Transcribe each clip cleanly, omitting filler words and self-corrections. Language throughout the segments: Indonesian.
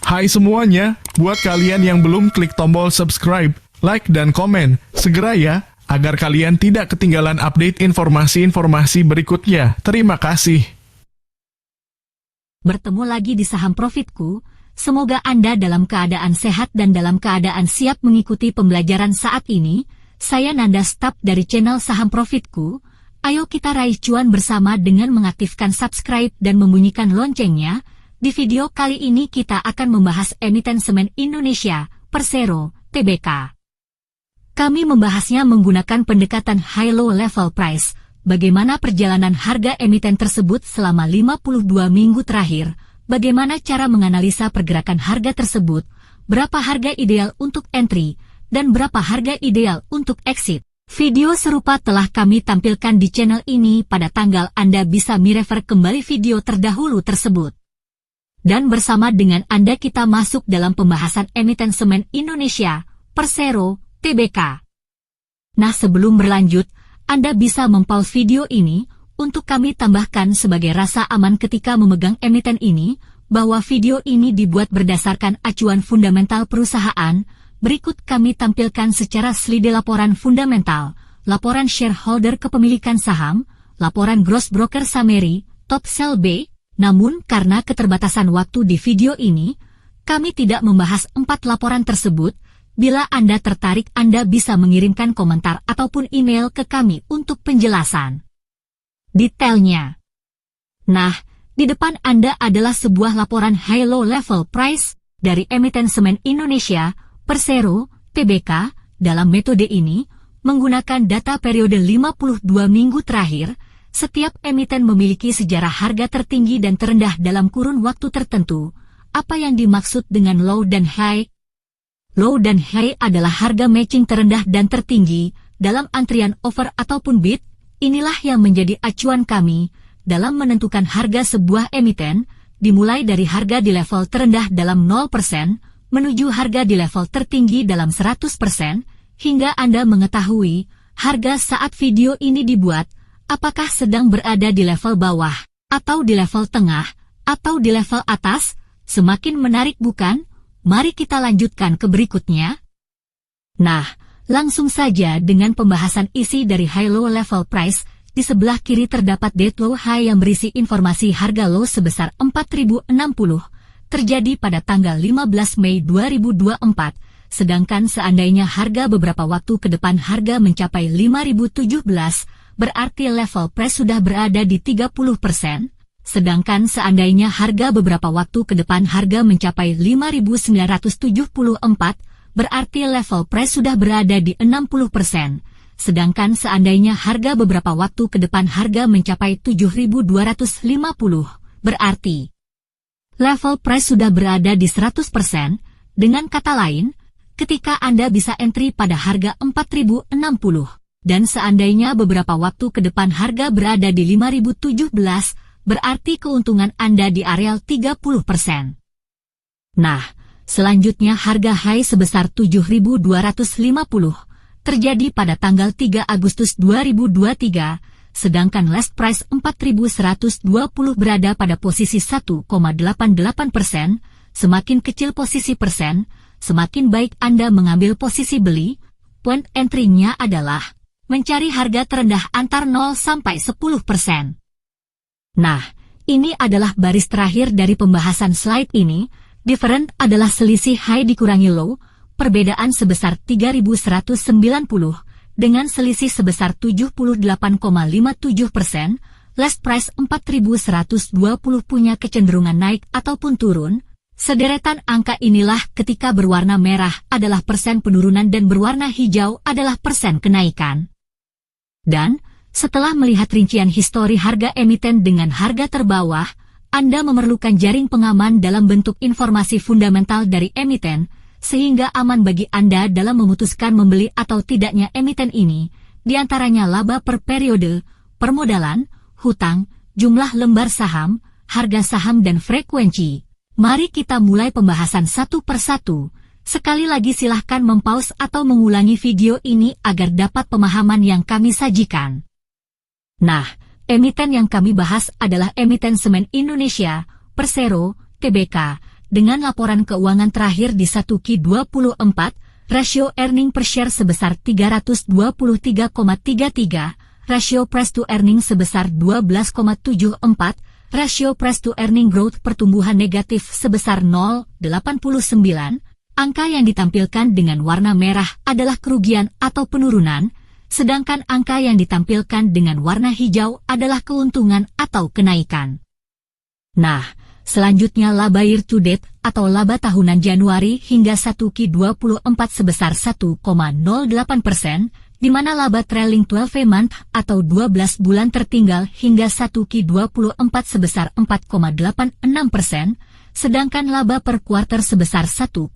Hai semuanya, buat kalian yang belum klik tombol subscribe, like dan komen, segera ya, agar kalian tidak ketinggalan update informasi-informasi berikutnya. Terima kasih. Bertemu lagi di Saham Profitku, semoga Anda dalam keadaan sehat dan dalam keadaan siap mengikuti pembelajaran saat ini. Saya Nanda Stap dari channel Saham Profitku. Ayo kita raih cuan bersama dengan mengaktifkan subscribe dan membunyikan loncengnya. Di video kali ini kita akan membahas emiten semen Indonesia, Persero, Tbk. Kami membahasnya menggunakan pendekatan high-low level price, bagaimana perjalanan harga emiten tersebut selama 52 minggu terakhir, bagaimana cara menganalisa pergerakan harga tersebut, berapa harga ideal untuk entry, dan berapa harga ideal untuk exit. Video serupa telah kami tampilkan di channel ini pada tanggal Anda bisa merefer kembali video terdahulu tersebut. Dan bersama dengan Anda kita masuk dalam pembahasan emiten semen Indonesia, Persero, Tbk. Nah sebelum berlanjut, Anda bisa mempause video ini, untuk kami tambahkan sebagai rasa aman ketika memegang emiten ini, bahwa video ini dibuat berdasarkan acuan fundamental perusahaan. Berikut kami tampilkan secara slide laporan fundamental, laporan shareholder kepemilikan saham, laporan gross broker summary, top sell B. Namun karena keterbatasan waktu di video ini, kami tidak membahas 4 laporan tersebut. Bila Anda tertarik, Anda bisa mengirimkan komentar ataupun email ke kami untuk penjelasan detailnya. Nah, di depan Anda adalah sebuah laporan high-low level price dari emiten semen Indonesia, Persero, Tbk. Dalam metode ini, menggunakan data periode 52 minggu terakhir, setiap emiten memiliki sejarah harga tertinggi dan terendah dalam kurun waktu tertentu. Apa yang dimaksud dengan low dan high? Low dan high adalah harga matching terendah dan tertinggi dalam antrian over ataupun bid. Inilah yang menjadi acuan kami dalam menentukan harga sebuah emiten, dimulai dari harga di level terendah dalam 0% menuju harga di level tertinggi dalam 100%, hingga Anda mengetahui harga saat video ini dibuat, apakah sedang berada di level bawah, atau di level tengah, atau di level atas. Semakin menarik bukan? Mari kita lanjutkan ke berikutnya. Nah, langsung saja dengan pembahasan isi dari high-low level price. Di sebelah kiri terdapat dead low high yang berisi informasi harga low sebesar 4.060, terjadi pada tanggal 15 Mei 2024, sedangkan seandainya harga beberapa waktu ke depan harga mencapai 5.017, berarti level price sudah berada di 30%, sedangkan seandainya harga beberapa waktu ke depan harga mencapai 5.974, berarti level price sudah berada di 60%, sedangkan seandainya harga beberapa waktu ke depan harga mencapai 7.250, berarti level price sudah berada di 100%, dengan kata lain, ketika Anda bisa entry pada harga 4.060, dan seandainya beberapa waktu ke depan harga berada di 5.017, berarti keuntungan Anda di areal 30%. Nah, selanjutnya harga high sebesar 7.250, terjadi pada tanggal 3 Agustus 2023, sedangkan last price 4.120 berada pada posisi 1,88%, semakin kecil posisi persen, semakin baik Anda mengambil posisi beli. Point entry-nya adalah mencari harga terendah antar 0 sampai 10%. Nah, ini adalah baris terakhir dari pembahasan slide ini. Different adalah selisih high dikurangi low, perbedaan sebesar 3.190, dengan selisih sebesar 78,57%, last price 4.120 punya kecenderungan naik ataupun turun. Sederetan angka inilah ketika berwarna merah adalah persen penurunan dan berwarna hijau adalah persen kenaikan. Dan, setelah melihat rincian histori harga emiten dengan harga terbawah, Anda memerlukan jaring pengaman dalam bentuk informasi fundamental dari emiten, sehingga aman bagi Anda dalam memutuskan membeli atau tidaknya emiten ini, diantaranya laba per periode, permodalan, hutang, jumlah lembar saham, harga saham dan frekuensi. Mari kita mulai pembahasan satu persatu. Sekali lagi silahkan mempause atau mengulangi video ini agar dapat pemahaman yang kami sajikan. Nah, emiten yang kami bahas adalah emiten semen Indonesia, Persero, Tbk, dengan laporan keuangan terakhir di 1Q24, rasio earning per share sebesar 323,33, rasio price to earning sebesar 12,74, rasio price to earning growth pertumbuhan negatif sebesar 0,89, angka yang ditampilkan dengan warna merah adalah kerugian atau penurunan, sedangkan angka yang ditampilkan dengan warna hijau adalah keuntungan atau kenaikan. Nah, selanjutnya laba year to date atau laba tahunan Januari hingga 1Q24 sebesar 1,08%, di mana laba trailing 12 month atau 12 bulan tertinggal hingga 1Q24 sebesar 4,86%, sedangkan laba per kuarter sebesar 1,08%,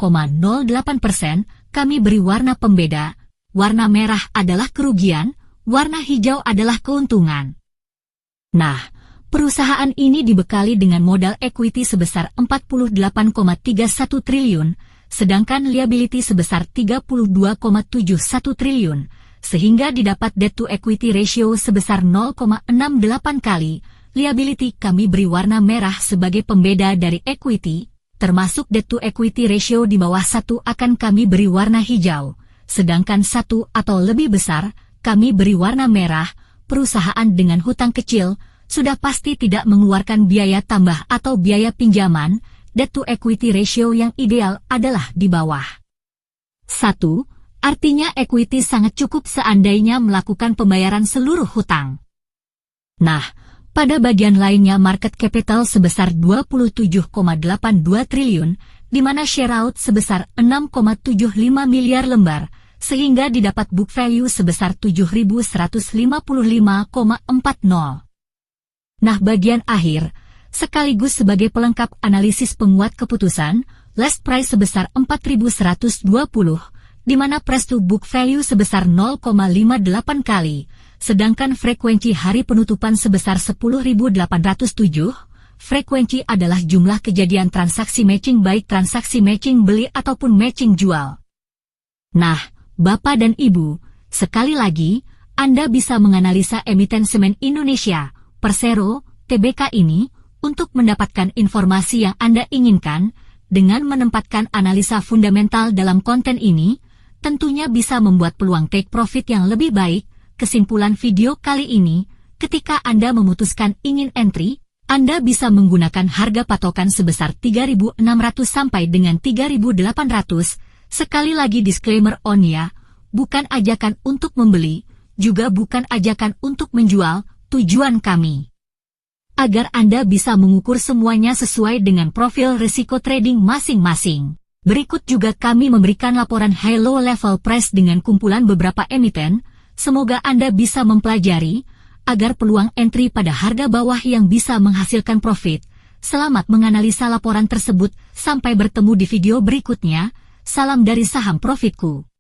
kami beri warna pembeda. Warna merah adalah kerugian, warna hijau adalah keuntungan. Nah, perusahaan ini dibekali dengan modal equity sebesar 48,31 triliun, sedangkan liability sebesar 32,71 triliun, sehingga didapat debt to equity ratio sebesar 0,68 kali. Liability kami beri warna merah sebagai pembeda dari equity, termasuk debt to equity ratio di bawah 1 akan kami beri warna hijau, sedangkan 1 atau lebih besar, kami beri warna merah. Perusahaan dengan hutang kecil sudah pasti tidak mengeluarkan biaya tambah atau biaya pinjaman. Debt to equity ratio yang ideal adalah di bawah 1, artinya equity sangat cukup seandainya melakukan pembayaran seluruh hutang. Nah, pada bagian lainnya market capital sebesar 27,82 triliun, di mana share out sebesar 6,75 miliar lembar, sehingga didapat book value sebesar 7.155,40. Nah, bagian akhir, sekaligus sebagai pelengkap analisis penguat keputusan, last price sebesar 4.120, di mana price to book value sebesar 0,58 kali, sedangkan frekuensi hari penutupan sebesar 10.807, frekuensi adalah jumlah kejadian transaksi matching baik transaksi matching beli ataupun matching jual. Nah, Bapak dan Ibu, sekali lagi, Anda bisa menganalisa emiten semen Indonesia, Persero, Tbk ini, untuk mendapatkan informasi yang Anda inginkan, dengan menempatkan analisa fundamental dalam konten ini, tentunya bisa membuat peluang take profit yang lebih baik. Kesimpulan video kali ini, ketika Anda memutuskan ingin entry, Anda bisa menggunakan harga patokan sebesar 3.600 sampai dengan 3.800, sekali lagi disclaimer on ya, bukan ajakan untuk membeli, juga bukan ajakan untuk menjual, tujuan kami agar Anda bisa mengukur semuanya sesuai dengan profil risiko trading masing-masing. Berikut juga kami memberikan laporan high-low level price dengan kumpulan beberapa emiten, semoga Anda bisa mempelajari, agar peluang entry pada harga bawah yang bisa menghasilkan profit. Selamat menganalisa laporan tersebut, sampai bertemu di video berikutnya, salam dari Saham Profitku.